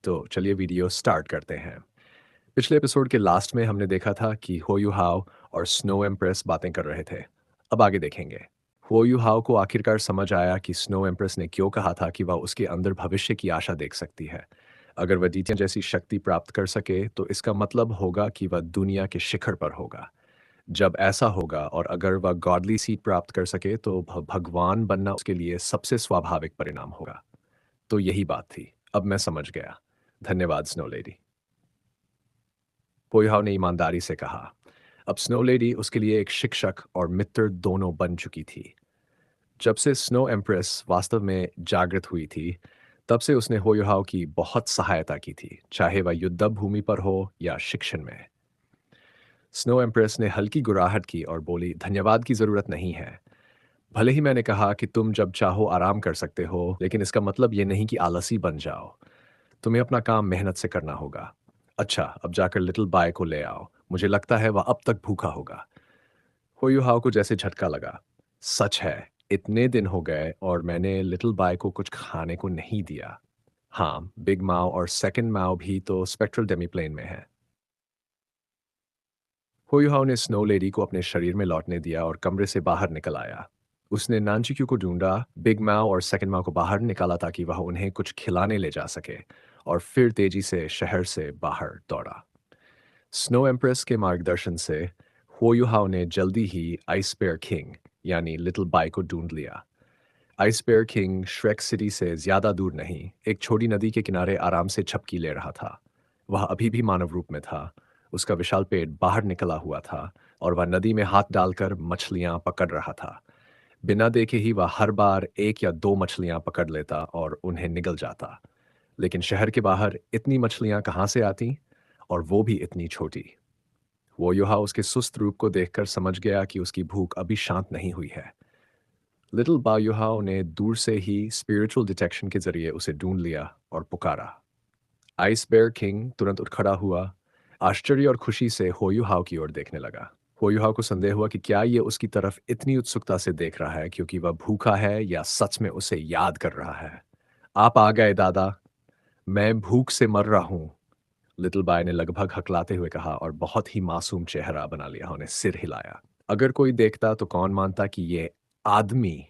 तो चलिए video start करते हैं। पिछले एपिसोड के लास्ट में हमने देखा था कि हो यू हाउ और स्नो एम्प्रेस बातें कर रहे थे। अब आगे देखेंगे। हो यू हाउ को आखिरकार समझ आया कि स्नो एम्प्रेस ने क्यों कहा था कि वह उसके अंदर भविष्य की आशा देख सकती है। अगर वह डीटियन जैसी शक्ति प्राप्त कर सके तो इसका मतलब होगा कि वह दुनिया के शिखर पर होगा। जब ऐसा होगा और अगर वह गॉडली सीट प्राप्त कर सके तो भगवान बनना उसके लिए सबसे स्वाभाविक परिणाम होगा। तो यही बात थी। अब मैं समझ गया। धन्यवाद स्नो लेडी। पोयहाव ने ईमानदारी से कहा। अब स्नो लेडी उसके लिए एक शिक्षक और मित्र दोनों बन चुकी थी। जब से स्नो एम्प्रेस वास्तव में जागृत हुई थी, तब से उसने होयुहाव की बहुत सहायता की थी, चाहे वह युद्ध भूमि पर हो या शिक्षण में। स्नो एम्प्रेस ने हल्की गुराहट की और बोली, धन्यवाद की जरूरत नहीं है। भले ही मैंने कहा कि तुम जब चाहो आराम कर सकते हो, लेकिन इसका मतलब ये नहीं कि आलसी बन जाओ। तुम्हें अपना काम मेहनत से करना होगा। अच्छा, अब जाकर लिटिल बाय को ले आओ। मुझे लगता है वह अब तक भूखा होगा। होयुहाव को जैसे झटका लगा। सच है, इतने दिन हो गए और मैंने लिटिल बाय को कुछ खाने को नहीं दिया। हाँ, बिग माओ और सेकंड माओ भी तो स्पेक्ट्रल डेमीप्लेन में है। होयुहाव ने स्नो लेडी को अपने शरीर में लौटने दिया और कमरे से बाहर निकल आया। उसने नानचिक्यू को ढूंढा, बिग माओ और सेकंड माओ को बाहर निकाला ताकि वह उन्हें कुछ खिलाने ले जा सके, और फिर तेजी से शहर से बाहर दौड़ा। स्नो एम्प्रेस के मार्गदर्शन से होयुहाव ने जल्दी ही आइस बेयर किंग यानी लिटिल बाय को ढूंढ लिया। Ice bear king Shrek city से ज्यादा दूर नहीं, एक छोटी नदी के किनारे आराम से झपकी ले रहा था। वह अभी भी मानव रूप में था। उसका विशाल पेट बाहर निकला हुआ था और वह नदी में हाथ डालकर मछलियां पकड़ रहा था। बिना देखे ही वह हर बार एक या दो मछलियां पकड़ लेता और उन्हें निगल जाता। लेकिन शहर के बाहर इतनी मछलियां कहाँ से आती, और वो भी इतनी छोटी। वो युहा उसके सुस्त रूप को देखकर समझ गया कि उसकी भूख अभी शांत नहीं हुई है। लिटिल बायुहाओ ने दूर से ही स्पिरिचुअल डिटेक्शन के जरिए उसे ढूंढ लिया और पुकारा। आइस बेयर किंग तुरंत उठ खड़ा हुआ, आश्चर्य और खुशी से होयुहाओ की ओर देखने लगा। होयुहाओ को संदेह हुआ कि क्या ये उसकी तरफ इतनी उत्सुकता से देख रहा है क्योंकि वह भूखा है या सच में उसे याद कर रहा है। आप आ गए दादा, मैं भूख से मर रहा हूँ। लिटिल बाय ने लगभग हकलाते हुए कहा और बहुत ही मासूम चेहरा बना लिया, उन्हें सिर हिलाया। अगर कोई देखता तो कौन मानता कि ये आदमी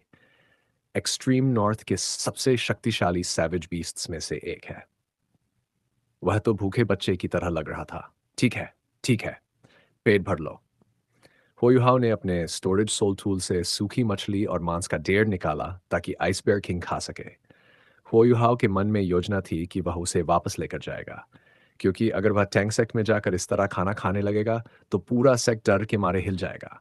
एक्सट्रीम नॉर्थ के सबसे शक्तिशाली सैवेज बीस्ट्स में से एक है। वह तो भूखे बच्चे की तरह लग रहा था। ठीक है, ठीक है, पेट भर लो। होयुहाव ने अपने स्टोरेज सोल टूल से सूखी मछली और मांस का ढेर निकाला ताकि आइस बेयर किंग खा सके। होयुहाव के मन में योजना थी कि वह उसे वापस लेकर जाएगा, क्योंकि अगर वह टैंक सेक्ट में जाकर इस तरह खाना खाने लगेगा तो पूरा सेक्ट डर के मारे हिल जाएगा।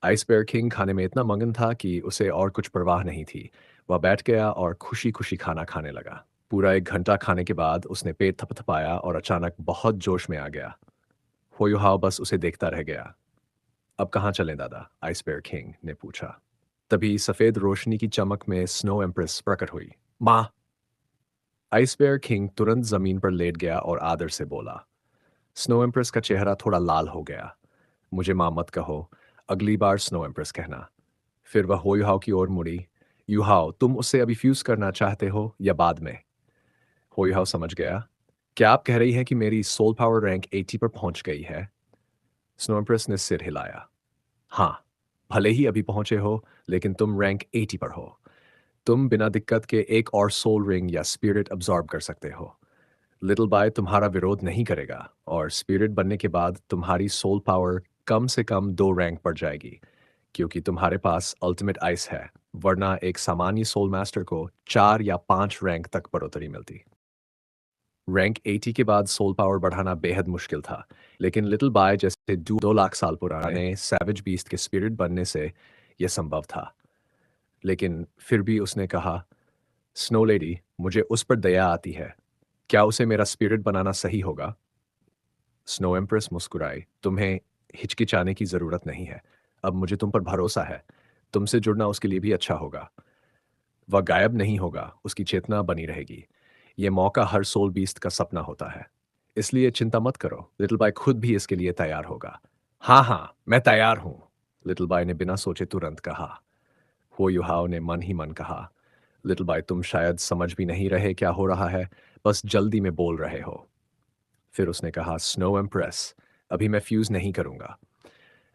आइस बेयर किंग खाने में इतना मगन था कि उसे और कुछ परवाह नहीं थी। वह बैठ गया और खुशी खुशी खाना खाने लगा। पूरा 1 घंटा खाने के बाद उसने पेट थपथपाया और अचानक बहुत जोश में आ गया। होयुहाव बस उसे देखता रह गया। अब कहाँ चलें दादा, आइस बेयर किंग ने पूछा। तभी सफेद रोशनी की चमक में स्नो एम्प्रेस प्रकट हुई। माँ! आइस बेयर किंग तुरंत जमीन पर लेट गया और आदर से बोला। स्नो एम्प्रेस का चेहरा थोड़ा लाल हो गया। मुझे माँ मत कहो, अगली बार स्नो एम्प्रेस कहना। फिर वह होयुहाव की ओर मुड़ी। युहाव, तुम उससे अभी फ्यूज करना चाहते हो या बाद में? होयुहाव समझ गया। क्या आप कह रही हैं कि मेरी सोल पावर रैंक 80 पर पहुंच गई है? स्नो एम्प्रेस ने सिर हिलाया। हाँ, भले ही अभी पहुंचे हो, लेकिन तुम रैंक 80 पर हो। तुम बिना दिक्कत के एक और सोल रिंग या स्पिरिट अब्सॉर्ब कर सकते हो। लिटिल बाय तुम्हारा विरोध नहीं करेगा और स्पिरिट बनने के बाद तुम्हारी सोल पावर कम से कम 2 रैंक बढ़ जाएगी, क्योंकि तुम्हारे पास अल्टीमेट आइस है। वरना एक सामान्य सोल मास्टर को 4 या 5 रैंक तक बढ़ोतरी मिलती। रैंक 80 के बाद सोल पावर बढ़ाना बेहद मुश्किल था, लेकिन लिटिल बाय जैसे 2 लाख साल पुराने सैवेज बीस्ट के स्पिरिट बनने से यह संभव था। लेकिन फिर भी उसने कहा, स्नो लेडी, मुझे उस पर दया आती है। क्या उसे मेरा स्पिरिट बनाना सही होगा? स्नो एम्प्रेस मुस्कुराई। तुम्हें हिचकिचाने की जरूरत नहीं है। अब मुझे तुम पर भरोसा है। तुमसे जुड़ना उसके लिए भी अच्छा होगा। वह गायब नहीं होगा, उसकी चेतना बनी रहेगी। यह मौका हर सोल बीस्ट का सपना होता है। इसलिए चिंता मत करो, लिटिल बाय खुद भी इसके लिए तैयार होगा। हाँ हाँ, मैं तैयार हूं, लिटिल बाय ने बिना सोचे तुरंत कहा। हो युहाओ ने मन ही मन कहा। लिटिल बाय, तुम शायद समझ भी नहीं रहे क्या हो रहा है, बस जल्दी में बोल रहे हो। फिर उसने कहा, स्नो एम्प्रेस, अभी मैं फ्यूज नहीं करूंगा।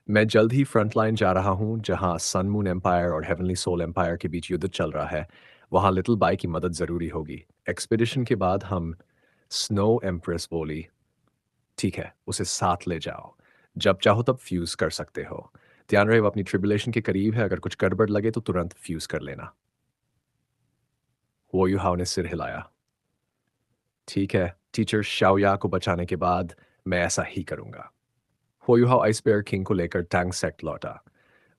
मैं जल्द ही फ्रंटलाइन जा रहा हूँ, जहाँ सन मून एम्पायर और हेवनली सोल एम्पायर के बीच युद्ध चल रहा है। वहाँ लिटिल बाय की मदद ज़रूरी होगी। एक्सपीडिशन के बाद हम स्नो एम्प्रेस बोली, ठीक है, उसे साथ ले जाओ। जब चाहो तब फ्यूज़ कर सकते हो। ध्यान रहे वो अपनी ट्रिबुलेशन के करीब है, अगर कुछ गड़बड़ लगे तो तुरंत फ्यूज़ कर लेना। वो युहाओ ने सिर हिलाया। ठीक है, टीचर शाओया को बचाने के बाद मैं ऐसा ही करूँगा। हो युहाओ आइस बेयर किंग को लेकर टैंग सेक्ट लौटा।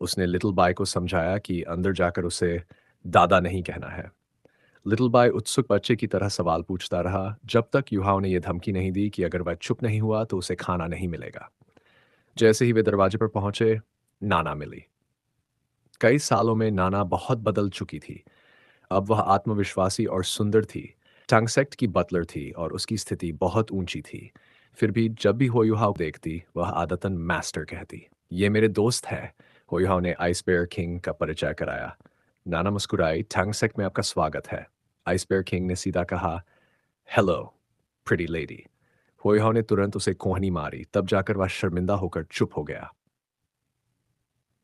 उसने लिटिल बाय को समझाया कि अंदर जाकर उसे दादा नहीं कहना है। लिटिल बाय उत्सुक बच्चे की तरह सवाल पूछता रहा, जब तक युहाओ ने यह धमकी नहीं दी कि अगर वह चुप नहीं हुआ तो उसे खाना नहीं मिलेगा। जैसे ही वे दरवाजे पर पहुंचे, नाना मिली। कई सालों में नाना बहुत बदल चुकी थी। अब वह आत्मविश्वासी और सुंदर थी। टंगसेक्ट की बटलर थी और उसकी स्थिति बहुत ऊंची थी। फिर भी जब भी होयुहाव देखती, वह आदतन मास्टर कहती। ये मेरे दोस्त है। होयुहाव ने आइस बेयर किंग का परिचय कराया। नाना मुस्कुराई, टंगसेक्ट में आपका स्वागत है। आइस बेयर किंग ने सीधा कहा, हेलो प्रिटी लेडी। होयुहाव ने तुरंत उसे कोहनी मारी, तब जाकर वह शर्मिंदा होकर चुप हो गया।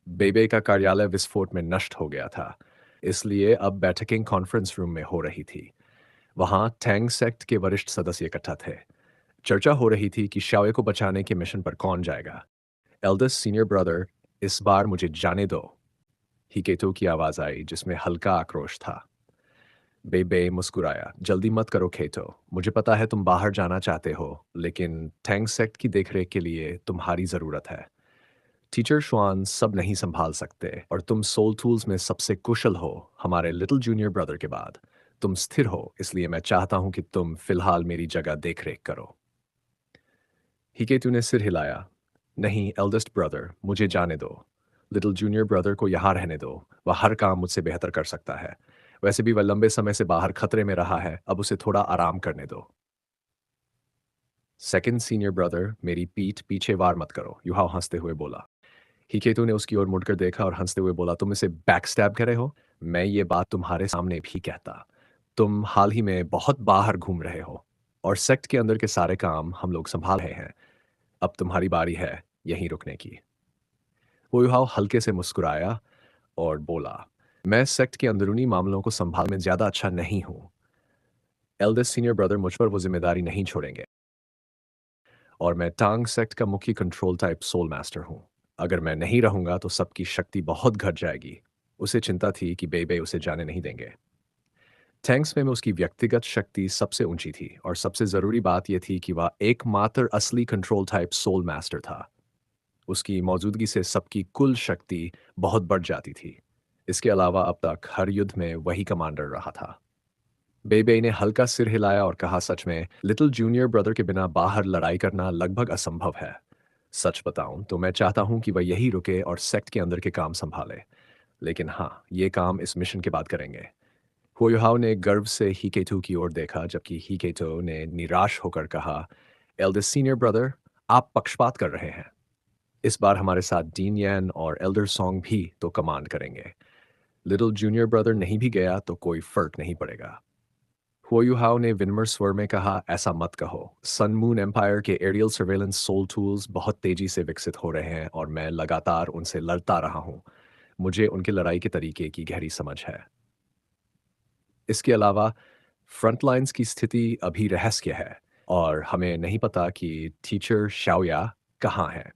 बेबे का कार्यालय विस्फोट में नष्ट हो गया था, इसलिए अब बैठकें कॉन्फ्रेंस रूम में हो रही थी। वहां टैंग सेक्ट के वरिष्ठ सदस्य इकट्ठा थे। चर्चा हो रही थी कि शाओए को बचाने के मिशन पर कौन जाएगा। एल्डेस्ट सीनियर ब्रदर, इस बार मुझे जाने दो। हिकेतो की आवाज आई, जिसमें हल्का आक्रोश था। बेबे मुस्कुराया, जल्दी मत करो खेतो, मुझे पता है तुम बाहर जाना चाहते हो, लेकिन टैंग सेक्ट की देखरेख के लिए तुम्हारी जरूरत है। टीचर श्वान सब नहीं संभाल सकते और तुम सोल टूल्स में सबसे कुशल हो, हमारे लिटिल जूनियर ब्रदर के बाद। तुम स्थिर हो, इसलिए मैं चाहता हूं कि तुम फिलहाल मेरी जगह देखरेख करो। हिकेतु ने सिर हिलाया। नहीं एल्डेस्ट ब्रदर, मुझे जाने दो। लिटिल जूनियर ब्रदर को यहाँ रहने दो। वह हर काम मुझसे बेहतर कर सकता है। वैसे भी वह लंबे समय से बाहर खतरे में रहा है, अब उसे थोड़ा आराम करने दो। सेकंड सीनियर ब्रदर, मेरी पीठ पीछे वार मत करो, युहाव हंसते हुए बोला। हिकेतु ने उसकी ओर मुड़कर देखा और हंसते हुए बोला, तुम इसे बैक स्टैब कर रहे हो? मैं ये बात तुम्हारे सामने भी कहता। तुम हाल ही में बहुत बाहर घूम रहे हो और सेक्ट के अंदर के सारे काम हम लोग संभाल रहे हैं। अब तुम्हारी बारी है यहीं रुकने की। वो युहाव हल्के से मुस्कुराया और बोला, मैं सेक्ट के अंदरूनी मामलों को संभालने में ज्यादा अच्छा नहीं हूँ। एल्डेस्ट सीनियर ब्रदर मुझ पर वो जिम्मेदारी नहीं छोड़ेंगे और मैं टांग सेक्ट का मुख्य कंट्रोल टाइप सोल मास्टर हूँ। अगर मैं नहीं रहूंगा तो सबकी शक्ति बहुत घट जाएगी। उसे चिंता थी कि बेबे उसे जाने नहीं देंगे। टैंक्स में उसकी व्यक्तिगत शक्ति सबसे ऊंची थी और सबसे जरूरी बात यह थी कि वह एकमात्र असली कंट्रोल टाइप सोल मास्टर था। उसकी मौजूदगी से सबकी कुल शक्ति बहुत बढ़ जाती थी। इसके अलावा अब तक हर युद्ध में वही कमांडर रहा था। बेबे ने हल्का सिर हिलाया और कहा, सच में लिटिल जूनियर ब्रदर के बिना बाहर लड़ाई करना लगभग असंभव है। सच बताऊं तो मैं चाहता हूं कि वह यही रुके और सेक्ट के अंदर के काम संभाले। लेकिन हाँ, ये काम इस मिशन के बाद करेंगे। हुयुहाओ ने गर्व से हिकेटू की ओर देखा, जबकि हिकेटो ने निराश होकर कहा, एल्डेस्ट सीनियर ब्रदर, आप पक्षपात कर रहे हैं। इस बार हमारे साथ डीन यैन और एल्डर सॉन्ग भी तो कमांड करेंगे। लिटिल जूनियर ब्रदर नहीं भी गया तो कोई फर्क नहीं पड़ेगा। हुयुहाओ ने विनम्र स्वर में कहा, ऐसा मत कहो। सन मून एम्पायर के एरियल सर्वेलेंस सोल टूल्स बहुत तेजी से विकसित हो रहे हैं और मैं लगातार उनसे लड़ता रहा हूं। मुझे उनके लड़ाई के तरीके की गहरी समझ है। इसके अलावा फ्रंटलाइंस की स्थिति अभी रहस्य है और हमें नहीं पता कि टीचर शाओया कहाँ है।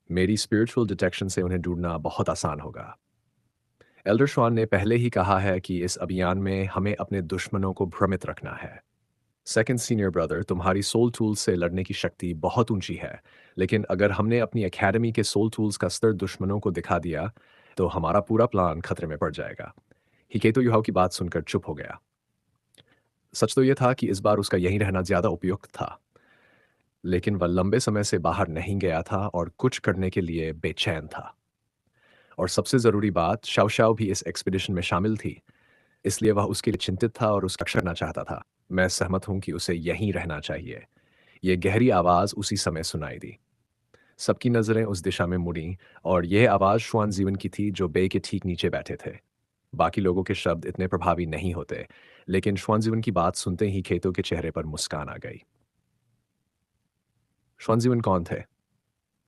मेरी स्पिरिचुअल डिटेक्शन से उन्हें ढूंढना बहुत आसान होगा। एल्डर श्वान ने पहले ही कहा है कि इस अभियान में हमें अपने दुश्मनों को भ्रमित रखना है। सेकंड सीनियर ब्रदर, तुम्हारी सोल टूल्स से लड़ने की शक्ति बहुत ऊंची है, लेकिन अगर हमने अपनी एकेडमी के सोल टूल्स का स्तर दुश्मनों को दिखा दिया तो हमारा पूरा प्लान खतरे में पड़ जाएगा। हिकेतो युहाओ की बात सुनकर चुप हो गया। सच तो यह था कि इस बार उसका यहीं रहना ज्यादा उपयुक्त था, लेकिन वह लंबे समय से बाहर नहीं गया था और कुछ करने के लिए बेचैन था। और सबसे जरूरी बात, शाओ शाओ भी इस एक्सपीडिशन में शामिल थी, इसलिए वह उसके लिए चिंतित था और उसका रक्षा करना चाहता था। मैं सहमत हूं कि उसे यहीं रहना चाहिए। यह गहरी आवाज उसी समय सुनाई दी। सबकी नजरें उस दिशा में मुड़ी और यह आवाज श्वान जीवन की थी, जो बे के ठीक नीचे बैठे थे। बाकी लोगों के शब्द इतने प्रभावी नहीं होते, लेकिन श्वानजीवन की बात सुनते ही खेतों के चेहरे पर मुस्कान आ गई। श्वानजीवन कौन थे?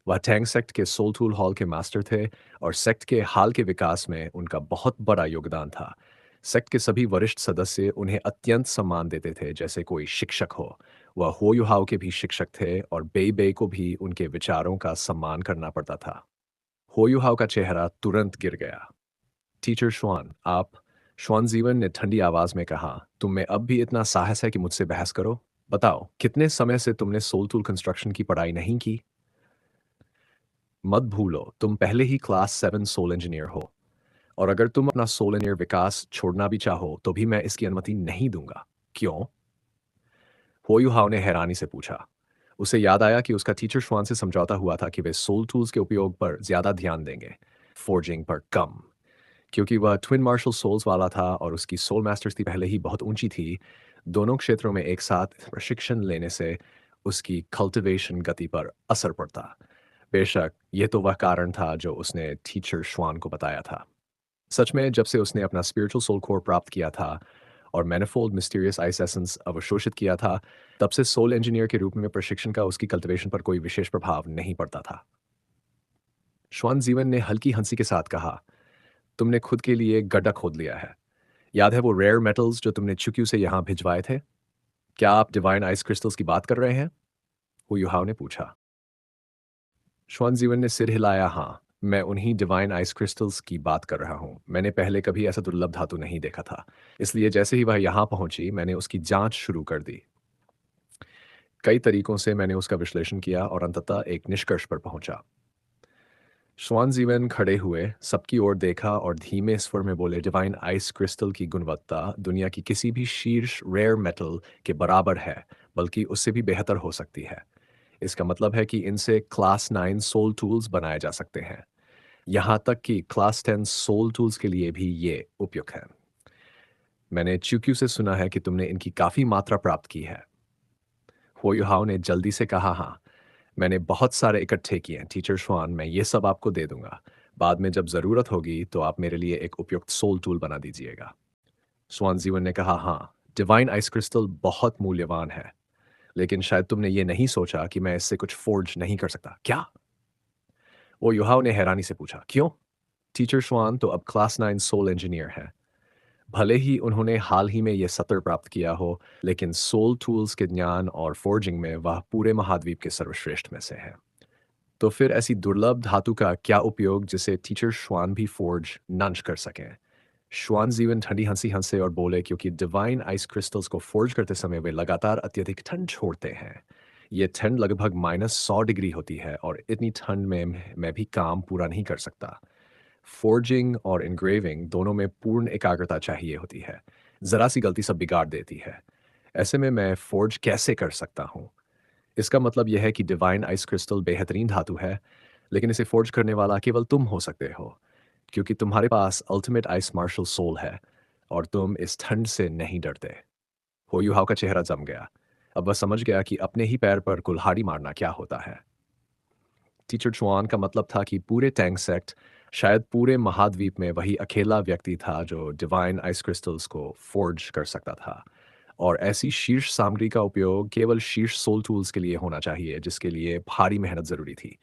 वह टैंग सेक्ट के सोलटूल हॉल के मास्टर थे और सेक्ट के हाल के विकास में उनका बहुत बड़ा योगदान था। सेक्ट के सभी वरिष्ठ सदस्य उन्हें अत्यंत सम्मान देते थे जैसे कोई शिक्षक हो। वह हो युहाओ के भी शिक्षक थे और बेई बे को भी उनके विचारों का सम्मान करना पड़ता था। हो युहाओ का चेहरा तुरंत गिर गया। टीचर श्वान, आप? श्वान जीवन ने ठंडी आवाज में कहा, तुम में अब भी इतना साहस है कि मुझसे बहस करो? बताओ, कितने समय से तुमने सोलटूल कंस्ट्रक्शन की पढ़ाई नहीं की? मत भूलो, तुम पहले ही क्लास 7 सोल इंजीनियर हो, और अगर तुम अपना सोल इंजीनियर विकास छोड़ना भी चाहो, तो भी मैं इसकी अनुमति नहीं दूंगा। क्यों? होयुहाव ने हैरानी से पूछा। उसे याद आया कि उसका टीचर श्वान से समझौता हुआ था कि वे सोल टूल्स के उपयोग पर ज्यादा ध्यान देंगे, फोर्जिंग पर कम। क्योंकि वह ट्विन मार्शल सोल्स वाला था और उसकी सोल मास्टर्स थी पहले ही बहुत ऊंची थी, दोनों क्षेत्रों में एक साथ प्रशिक्षण लेने से उसकी कल्टीवेशन गति पर असर पड़ता। बेशक, ये तो वह कारण था जो उसने टीचर श्वान को बताया था। सच में, जब से उसने अपना स्पिरिचुअल सोल कोर प्राप्त किया था और मैनिफोल्ड मिस्टीरियस आइस एसेंस अवशोषित किया था, तब से सोल इंजीनियर के रूप में प्रशिक्षण का उसकी कल्टीवेशन पर कोई विशेष प्रभाव नहीं पड़ता था। श्वान जीवन ने हल्की हंसी के साथ कहा, तुमने खुद के लिए गड्ढा खोद लिया है। याद है वो रेयर मेटल्स जो तुमने चुक्यू से यहाँ भिजवाए थे? क्या आप डिवाइन आइस क्रिस्टल्स की बात कर रहे हैं? वो युहाव ने पूछा। श्वान जीवन ने सिर हिलाया, हाँ, मैं उन्हीं डिवाइन आइस क्रिस्टल्स की बात कर रहा हूँ। मैंने पहले कभी ऐसा दुर्लभ धातु नहीं देखा था, इसलिए जैसे ही वह यहाँ पहुंची मैंने उसकी जांच शुरू कर दी। कई तरीकों से मैंने उसका विश्लेषण किया और अंततः एक निष्कर्ष पर पहुंचा। श्वान जीवन खड़े हुए, सबकी ओर देखा और धीमे स्वर में बोले, डिवाइन आइस क्रिस्टल की गुणवत्ता दुनिया की किसी भी शीर्ष रेयर मेटल के बराबर है, बल्कि उससे भी बेहतर हो सकती है। इसका मतलब है कि इनसे क्लास 9 सोल टूल्स बनाए जा सकते हैं। यहाँ तक कि क्लास 10 सोल टूल्स के लिए भी ये उपयुक्त है। मैंने च्यूक्यू से सुना है कि तुमने इनकी काफी मात्रा प्राप्त की है। होयुहाव ने जल्दी से कहा, हाँ, मैंने बहुत सारे इकट्ठे किए हैं टीचर श्वान, मैं ये सब आपको दे दूंगा। बाद में जब जरूरत होगी तो आप मेरे लिए एक उपयुक्त सोल टूल बना दीजिएगा। स्वान जीवन ने कहा, हाँ, डिवाइन आइस क्रिस्टल बहुत मूल्यवान है, लेकिन शायद तुमने ये नहीं सोचा कि मैं इससे कुछ फोर्ज नहीं कर सकता। क्या? वो युहाव ने हैरानी से पूछा, क्यों? टीचर श्वान तो अब क्लास 9 सोल इंजीनियर है। भले ही उन्होंने हाल ही में यह सत्र प्राप्त किया हो, लेकिन सोल टूल्स के ज्ञान और फोर्जिंग में वह पूरे महाद्वीप के सर्वश्रेष्ठ में से है। तो फिर ऐसी दुर्लभ धातु का क्या उपयोग जिसे टीचर श्वान भी फोर्ज नंच कर सकें? श्वान जीवन ठंडी हंसी हंसे और बोले, क्योंकि डिवाइन आइस क्रिस्टल्स को फोर्ज करते समय वे लगातार अत्यधिक ठंड छोड़ते हैं। ये ठंड लगभग -100 डिग्री होती है और इतनी ठंड में मैं भी काम पूरा नहीं कर सकता। फोर्जिंग और इनग्रेविंग दोनों में पूर्ण एकाग्रता चाहिए होती है। जरा सी गलती सब बिगाड़ देती है। ऐसे में मैं फोर्ज कैसे कर सकता हूँ? इसका मतलब यह है कि डिवाइन आइस क्रिस्टल बेहतरीन धातु है, लेकिन इसे फोर्ज करने वाला केवल तुम हो सकते हो, क्योंकि तुम्हारे पास अल्टीमेट आइस मार्शल सोल है और तुम इस ठंड से नहीं डरते। होयुहाव का चेहरा जम गया। अब वह समझ गया कि अपने ही पैर पर कुल्हाड़ी मारना क्या होता है। टीचर चुआन का मतलब था कि पूरे टैंग सेक्ट, शायद पूरे महाद्वीप में वही अकेला व्यक्ति था जो डिवाइन आइस क्रिस्टल्स को फोर्ज कर सकता था। और ऐसी शीर्ष सामग्री का उपयोग केवल शीर्ष सोल टूल्स के लिए होना चाहिए जिसके लिए भारी मेहनत जरूरी थी।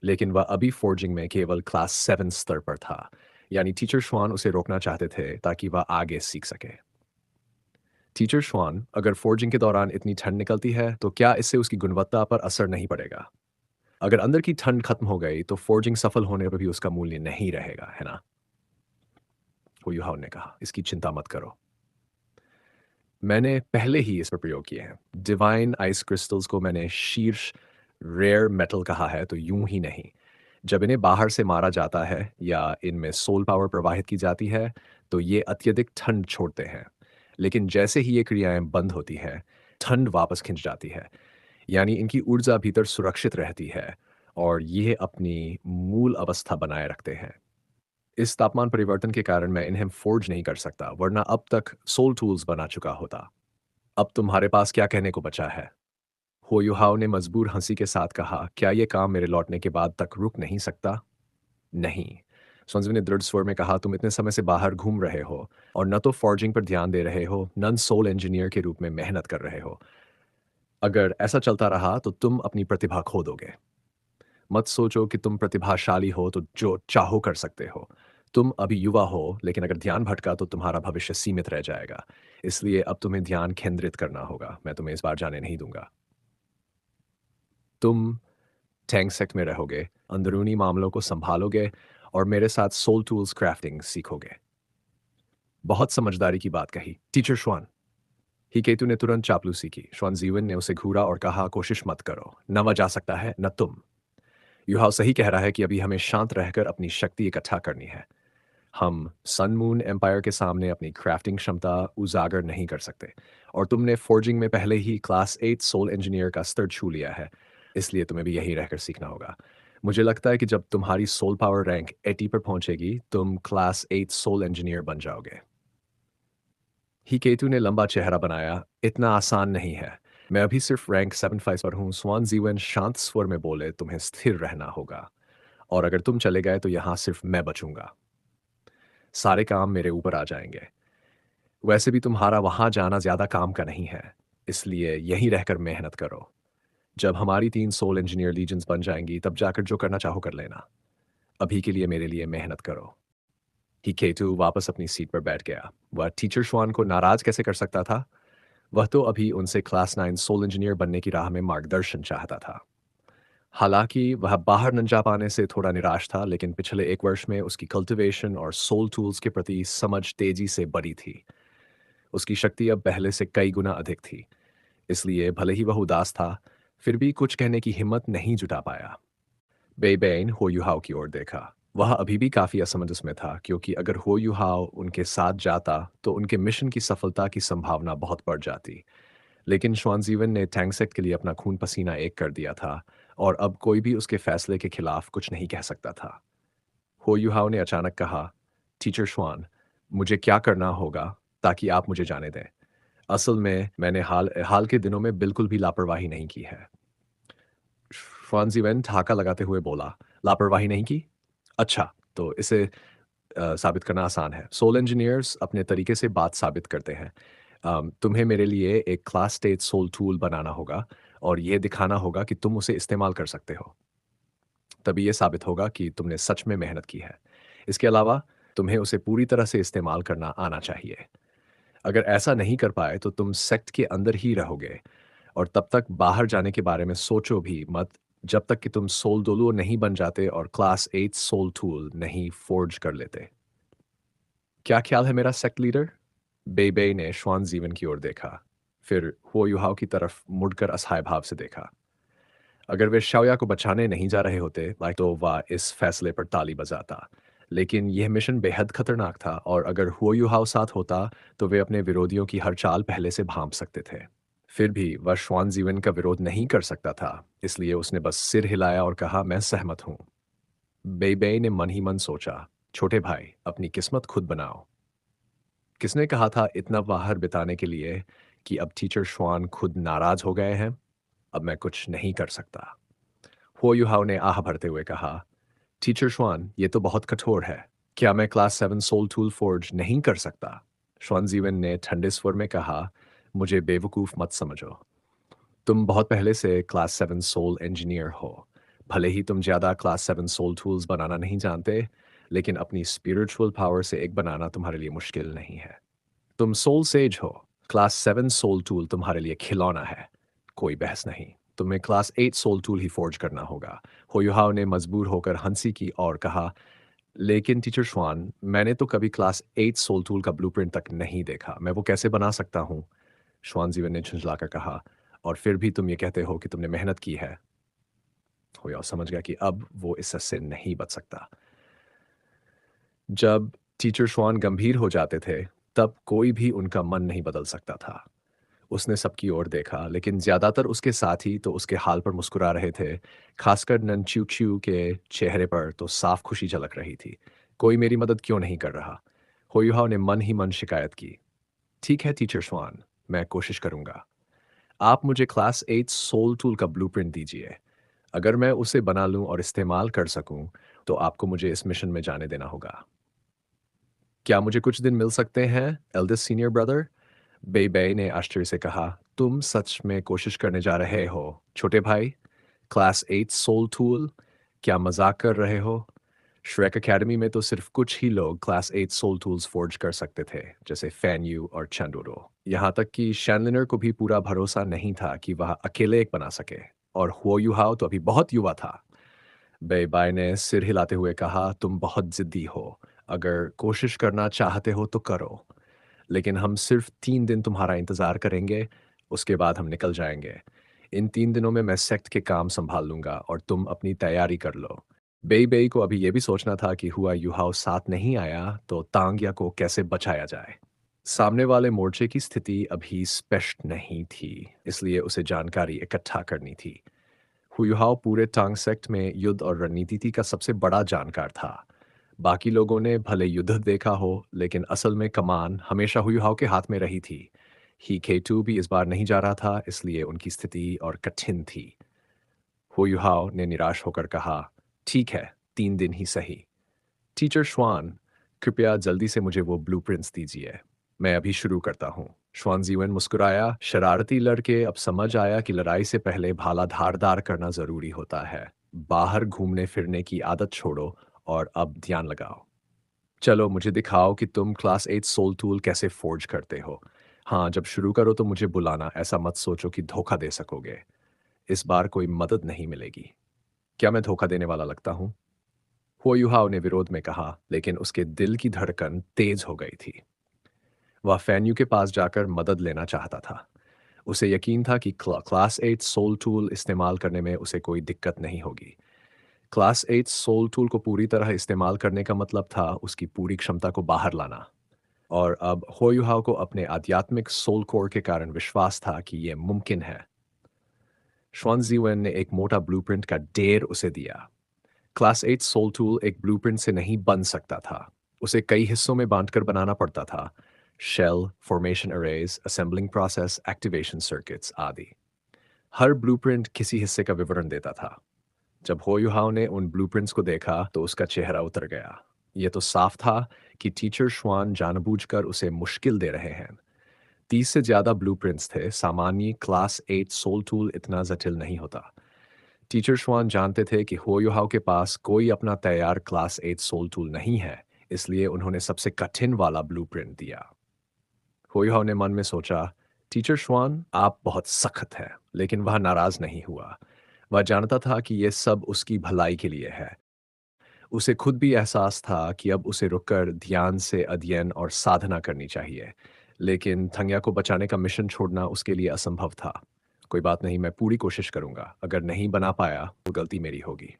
लेकिन वह अभी फोर्जिंग में केवल क्लास 7 स्तर पर था, यानी टीचर श्वान उसे रोकना चाहते थे ताकि वह आगे सीख सके। टीचर श्वान, अगर फोर्जिंग के दौरान इतनी ठंड निकलती है तो क्या इससे उसकी गुणवत्ता पर असर नहीं पड़ेगा? अगर अंदर की ठंड खत्म हो गई तो फोर्जिंग सफल होने पर भी उसका मूल्य नहीं रहेगा, है ना? हुयुहाव ने कहा, इसकी चिंता मत करो, मैंने पहले ही इस पर प्रयोग किए हैं। डिवाइन आइस क्रिस्टल्स को मैंने शीर्ष रेयर मेटल कहा है, तो यूं ही नहीं। जब इन्हें बाहर से मारा जाता है या इनमें सोल पावर प्रवाहित की जाती है, तो ये अत्यधिक ठंड छोड़ते हैं। लेकिन जैसे ही ये क्रियाएं बंद होती हैं, ठंड वापस खिंच जाती है। यानी इनकी ऊर्जा भीतर सुरक्षित रहती है और ये अपनी मूल अवस्था बनाए रखते हैं। इस तापमान परिवर्तन के कारण मैं इन्हें फोर्ज नहीं कर सकता, वरना अब तक सोल टूल्स बना चुका होता। अब तुम्हारे पास क्या कहने को बचा है? होयुहाव ने मजबूर हंसी के साथ कहा, क्या यह काम मेरे लौटने के बाद तक रुक नहीं सकता? नहीं। संजीव ने दृढ़ स्वर में कहा, तुम इतने समय से बाहर घूम रहे हो और न तो फॉर्जिंग पर ध्यान दे रहे हो, न सोल इंजीनियर के रूप में मेहनत कर रहे हो। अगर ऐसा चलता रहा तो तुम अपनी प्रतिभा खो दोगे। मत सोचो कि तुम प्रतिभाशाली हो तो जो चाहो कर सकते हो। तुम अभी युवा हो, लेकिन अगर ध्यान भटका तो तुम्हारा भविष्य सीमित रह जाएगा। इसलिए अब तुम्हें ध्यान केंद्रित करना होगा। मैं तुम्हें इस बार जाने नहीं दूंगा। तुम टैंक सेक्ट में रहोगे, अंदरूनी मामलों को संभालोगे और मेरे साथ सोल टूल्स क्राफ्टिंग सीखोगे। बहुत समझदारी की बात कही, टीचर श्वान। हिकेतु ने तुरंत चापलूसी की। श्वान जीवन ने उसे घूरा और कहा, कोशिश मत करो। न वह जा सकता है, न तुम। युहाव सही कह रहा है कि अभी हमें शांत रहकर अपनी शक्ति इकट्ठा करनी है। हम सन मून एम्पायर के सामने अपनी क्राफ्टिंग क्षमता उजागर नहीं कर सकते। और तुमने फोर्जिंग में पहले ही क्लास 8 सोल इंजीनियर का स्तर छू लिया है, इसलिए तुम्हें भी यहीं रहकर सीखना होगा। मुझे लगता है कि जब तुम्हारी सोल पावर रैंक 80 पर पहुंचेगी, तुम क्लास 8 सोल इंजीनियर बन जाओगे। ही केतु ने लंबा चेहरा बनाया, इतना आसान नहीं है। मैं अभी सिर्फ रैंक 75 पर हूँ। स्वान जीवन शांत स्वर में बोले, तुम्हें स्थिर रहना होगा। और अगर तुम चले गए तो यहाँ सिर्फ मैं बचूंगा। सारे काम मेरे ऊपर आ जाएंगे। वैसे भी तुम्हारा वहां जाना ज्यादा काम का नहीं है, इसलिए यहीं रहकर मेहनत करो। जब हमारी 3 सोल इंजीनियर लीजन्स बन जाएंगी, तब जाकर जो करना चाहो कर लेना। अभी के लिए मेरे लिए मेहनत करो। ही केतु वापस अपनी सीट पर बैठ गया। वह टीचर श्वान को नाराज कैसे कर सकता था? वह तो अभी उनसे क्लास 9 सोल इंजीनियर बनने की राह में मार्गदर्शन चाहता था। हालांकि वह बाहर न जा पाने से थोड़ा निराश था, लेकिन पिछले 1 वर्ष में उसकी कल्टीवेशन और सोल टूल्स के प्रति समझ तेजी से बढ़ी थी। उसकी शक्ति अब पहले से कई गुना अधिक थी। इसलिए भले ही वह उदास था, फिर भी कुछ कहने की हिम्मत नहीं जुटा पाया। बेबेन हो युहाओ की ओर देखा। वह अभी भी काफी असमंजस में था, क्योंकि अगर हो युहाओ उनके साथ जाता तो उनके मिशन की सफलता की संभावना बहुत बढ़ जाती। लेकिन श्वानजीवन ने टैंगसेट के लिए अपना खून पसीना एक कर दिया था, और अब कोई भी उसके फैसले के खिलाफ कुछ नहीं कह सकता था। हो युहाओ ने अचानक कहा, टीचर श्वान, मुझे क्या करना होगा ताकि आप मुझे जाने दें? असल में मैंने हाल हाल के दिनों में बिल्कुल भी लापरवाही नहीं की है। श्वानजीवन ठहाका लगाते हुए बोला, लापरवाही नहीं की? अच्छा, तो इसे साबित करना आसान है। सोल इंजीनियर्स अपने तरीके से बात साबित करते हैं। तुम्हें मेरे लिए एक क्लास स्टेज सोल टूल बनाना होगा और ये दिखाना होगा कि तुम उसे इस्तेमाल कर सकते हो। तभी ये साबित होगा कि तुमने सच में मेहनत की है। इसके अलावा तुम्हें उसे पूरी तरह से इस्तेमाल करना आना चाहिए। अगर ऐसा नहीं कर पाए तो तुम सेक्ट के अंदर ही रहोगे, और तब तक बाहर जाने के बारे में सोचो भी मत, जब तक कि तुम सोल दोलुओ नहीं बन जाते और क्लास 8 सोल टूल नहीं फोर्ज कर लेते। क्या ख्याल है मेरा सेक्ट लीडर? बेबे ने श्वान जीवन की ओर देखा, फिर हुओ युहाओ की तरफ मुड़कर असहाय भाव से देखा। अगर वे शाओया को बचाने नहीं जा रहे होते, लाइक, तो वह इस फैसले पर ताली बजाता। लेकिन यह मिशन बेहद खतरनाक था, और अगर हुओ युहाओ साथ होता तो वे अपने विरोधियों की हर चाल पहले से भांप सकते थे। फिर भी वह श्वान जीवन का विरोध नहीं कर सकता था, इसलिए उसने बस सिर हिलाया और कहा, मैं सहमत हूँ। बेबे ने मन ही मन सोचा, छोटे भाई, अपनी किस्मत खुद बनाओ। किसने कहा था इतना बाहर बिताने के लिए कि अब टीचर श्वान खुद नाराज हो गए हैं? अब मैं कुछ नहीं कर सकता। हो युहाओ ने आह भरते हुए कहा, टीचर श्वान, ये तो बहुत कठोर है। क्या मैं क्लास 7 सोल टूल फोर्ज नहीं कर सकता? श्वान जीवन ने ठंडे स्वर में कहा, मुझे बेवकूफ मत समझो। तुम बहुत पहले से क्लास 7 सोल इंजीनियर हो। भले ही तुम ज्यादा क्लास 7 सोल टूल्स बनाना नहीं जानते, लेकिन अपनी स्पिरिचुअल पावर से एक बनाना तुम्हारे लिए मुश्किल नहीं है। तुम सोल सेज हो। क्लास 7 सोल टूल तुम्हारे लिए खिलौना है। कोई बहस नहीं। तुम्हें क्लास 8 सोल टूल ही फोर्ज करना होगा। होयुहाव ने मजबूर होकर हंसी की और कहा, लेकिन टीचर श्वान, मैंने तो कभी क्लास 8 सोल टूल का ब्लूप्रिंट तक नहीं देखा। मैं वो कैसे बना सकता हूँ? श्वान जीवन ने झुंझलाकर कहा, और फिर भी तुम ये कहते हो कि तुमने मेहनत की है। होयाव समझ गया कि अब वो इससे नहीं बच सकता। जब टीचर श्वान गंभीर हो जाते थे, तब कोई भी उनका मन नहीं बदल सकता था। उसने सबकी ओर देखा, लेकिन ज्यादातर उसके साथी तो उसके हाल पर मुस्कुरा रहे थे। खासकर ननच्यू के चेहरे पर तो साफ खुशी झलक रही थी। कोई मेरी मदद क्यों नहीं कर रहा? होयुहाव ने मन ही मन शिकायत की। ठीक है टीचर श्वान, मैं कोशिश करूंगा। आप मुझे क्लास 8 सोल टूल का ब्लूप्रिंट दीजिए। अगर मैं उसे बना लूँ और इस्तेमाल कर सकूँ, तो आपको मुझे इस मिशन में जाने देना होगा। क्या मुझे कुछ दिन मिल सकते हैं, एल्डेस्ट सीनियर ब्रदर? बेई ने आश्चर्य से कहा, तुम सच में कोशिश करने जा रहे हो, छोटे भाई? क्लास 8 सोल टूल? क्या मजाक कर रहे हो? श्रेक एकेडमी में तो सिर्फ कुछ ही लोग क्लास 8 सोल टूल्स फोर्ज कर सकते थे, जैसे फैन यू और चंडोरो। यहाँ तक कि शैनलिनर को भी पूरा भरोसा नहीं था कि वह अकेले एक बना सके, और हुओ युहाओ तो अभी बहुत युवा था। बेबाई ने सिर हिलाते हुए कहा, तुम बहुत जिद्दी हो। अगर कोशिश करना चाहते हो तो करो, लेकिन हम सिर्फ 3 दिन तुम्हारा इंतज़ार करेंगे, उसके बाद हम निकल जाएंगे। इन 3 दिनों में मैं सेक्ट के काम संभाल लूंगा और तुम अपनी तैयारी कर लो। बेई को अभी यह भी सोचना था कि हुआ युहाओ साथ नहीं आया तो तांग्या को कैसे बचाया जाए। सामने वाले मोर्चे की स्थिति अभी स्पष्ट नहीं थी, इसलिए उसे जानकारी इकट्ठा करनी थी। हुयुहाओ पूरे टांग सेक्ट में युद्ध और रणनीति का सबसे बड़ा जानकार था। बाकी लोगों ने भले युद्ध देखा हो, लेकिन असल में कमान हमेशा हुयुहाओ के हाथ में रही थी। ही केटू भी इस बार नहीं जा रहा था, इसलिए उनकी स्थिति और कठिन थी। हुयुहाओ ने निराश होकर कहा, ठीक है, 3 दिन ही सही। टीचर श्वान, कृपया जल्दी से मुझे वो ब्लूप्रिंट्स दीजिए। मैं अभी शुरू करता हूँ। श्वानजीवन मुस्कुराया। शरारती लड़के, अब समझ आया कि लड़ाई से पहले भाला धारदार करना जरूरी होता है। बाहर घूमने फिरने की आदत छोड़ो और अब ध्यान लगाओ। चलो मुझे दिखाओ कि तुम क्लास 8 सोल टूल कैसे फोर्ज करते हो। हाँ, जब शुरू करो तो मुझे बुलाना, ऐसा मत सोचो कि धोखा दे सकोगे। इस बार कोई मदद नहीं मिलेगी। क्या मैं धोखा देने वाला लगता हूँ? हुओयुहाओ ने विरोध में कहा, लेकिन उसके दिल की धड़कन तेज हो गई थी। वह फैन्यू के पास जाकर मदद लेना चाहता था। उसे यकीन था कि क्लास 8 सोल टूल इस्तेमाल करने में उसे कोई दिक्कत नहीं होगी। क्लास 8 सोल टूल को पूरी तरह इस्तेमाल करने का मतलब था उसकी पूरी क्षमता को बाहर लाना। और अब होयुहाओ को अपने आध्यात्मिक सोल कोर के कारण विश्वास था कि यह मुमकिन है। श्वानजीवन ने एक मोटा ब्लूप्रिंट का ढेर उसे दिया। क्लास 8 सोल टूल एक ब्लूप्रिंट से नहीं बन सकता था। उसे कई हिस्सों में बांटकर बनाना पड़ता था। Shell, formation arrays, assembling process, activation circuits आदि। हर ब्लूप्रिंट किसी हिस्से का विवरण देता था। जब होयुहाओ ने उन ब्लूप्रिंट्स को देखा तो उसका चेहरा उतर गया। यह तो साफ था कि टीचर श्वान जानबूझकर उसे मुश्किल दे रहे हैं। 30 से ज्यादा ब्लूप्रिंट्स थे। सामान्य क्लास 8 सोल टूल इतना जटिल नहीं होता। टीचर श्वान जानते थे कि होयुहाओ के पास कोई अपना तैयार क्लास 8 सोल टूल नहीं है, इसलिए उन्होंने सबसे कठिन वाला ब्लूप्रिंट दिया। होयुहाओ ने मन में सोचा, टीचर श्वान आप बहुत सख्त हैं, लेकिन वह नाराज नहीं हुआ। वह जानता था कि यह सब उसकी भलाई के लिए है। उसे खुद भी एहसास था कि अब उसे रुककर ध्यान से अध्ययन और साधना करनी चाहिए, लेकिन थंग्या को बचाने का मिशन छोड़ना उसके लिए असंभव था। कोई बात नहीं, मैं पूरी कोशिश करूंगा। अगर नहीं बना पाया तो गलती मेरी होगी।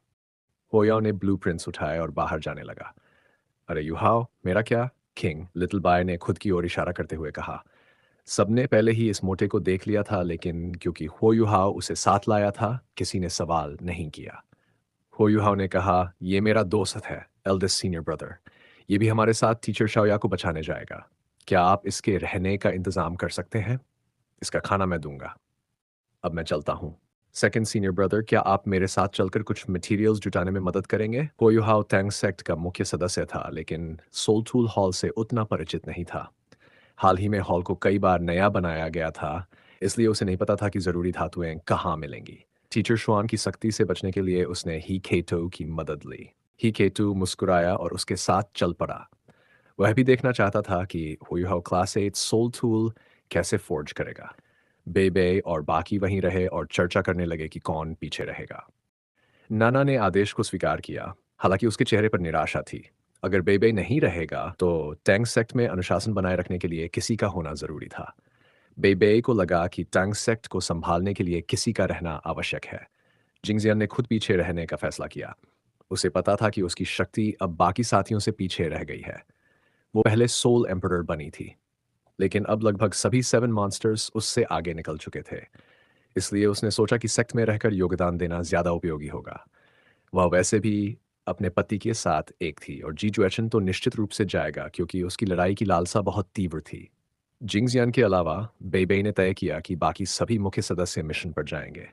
होयाओ ने ब्लूप्रिंट्स उठाए और बाहर जाने लगा। अरे युहाओ, मेरा क्या? किंग लिटिल बाय ने खुद की ओर इशारा करते हुए कहा। सबने पहले ही इस मोटे को देख लिया था, लेकिन क्योंकि हो युहाओ उसे साथ लाया था, किसी ने सवाल नहीं किया। हो युहाओ ने कहा, ये मेरा दोस्त है, एल्डेस्ट सीनियर ब्रदर। ये भी हमारे साथ टीचर शाओया को बचाने जाएगा। क्या आप इसके रहने का इंतजाम कर सकते हैं? इसका खाना मैं दूंगा। अब मैं चलता हूँ। सेकंड सीनियर ब्रदर, क्या आप मेरे साथ चलकर कुछ मटेरियल्स जुटाने में मदद करेंगे? होयुहाओ टैंग सेक्ट का मुख्य सदस्य था, लेकिन सोलटूल हॉल से उतना परिचित नहीं था। हाल ही में हॉल को कई बार नया बनाया गया था, इसलिए उसे नहीं पता था कि जरूरी धातुएं कहाँ मिलेंगी। टीचर शुआन की सख्ती से बचने के लिए उसने ही केटो की मदद ली। ही केटो मुस्कुराया और उसके साथ चल पड़ा। वह भी देखना चाहता था कि हुईहाओ क्लास 8 सोल टूल कैसे फोर्ज करेगा। बेबे और बाकी वहीं रहे और चर्चा करने लगे कि कौन पीछे रहेगा। नाना ने आदेश को स्वीकार किया, हालांकि उसके चेहरे पर निराशा थी। अगर बेबे नहीं रहेगा तो टैंग सेक्ट में अनुशासन बनाए रखने के लिए किसी का होना जरूरी था। बेबे को लगा कि टैंग सेक्ट को संभालने के लिए किसी का रहना आवश्यक है। जिंगजियन ने खुद पीछे रहने का फैसला किया। उसे पता था कि उसकी शक्ति अब बाकी साथियों से पीछे रह गई है। वो पहले सोल एम्परर बनी थी, लेकिन अब लगभग सभी 7 मॉन्स्टर्स उससे आगे निकल चुके थे। इसलिए उसने सोचा कि सेक्ट में रहकर योगदान देना ज्यादा उपयोगी होगा। वह वैसे भी अपने पति के साथ एक थी, और जी जुएचन तो निश्चित रूप से जाएगा क्योंकि उसकी लड़ाई की लालसा बहुत तीव्र थी। जिंगजियान के अलावा बेबे ने तय किया कि बाकी सभी मुख्य सदस्य मिशन पर जाएंगे।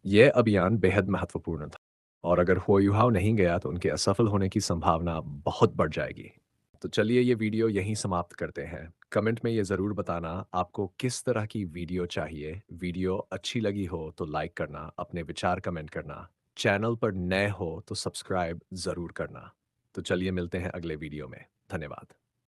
यह अभियान बेहद महत्वपूर्ण था और अगर हुआ युहाव नहीं गया तो उनके असफल होने की संभावना बहुत बढ़ जाएगी। तो चलिए ये वीडियो यहीं समाप्त करते हैं। कमेंट में ये ज़रूर बताना आपको किस तरह की वीडियो चाहिए। वीडियो अच्छी लगी हो तो लाइक करना, अपने विचार कमेंट करना। चैनल पर नए हो तो सब्सक्राइब ज़रूर करना। तो चलिए मिलते हैं अगले वीडियो में। धन्यवाद।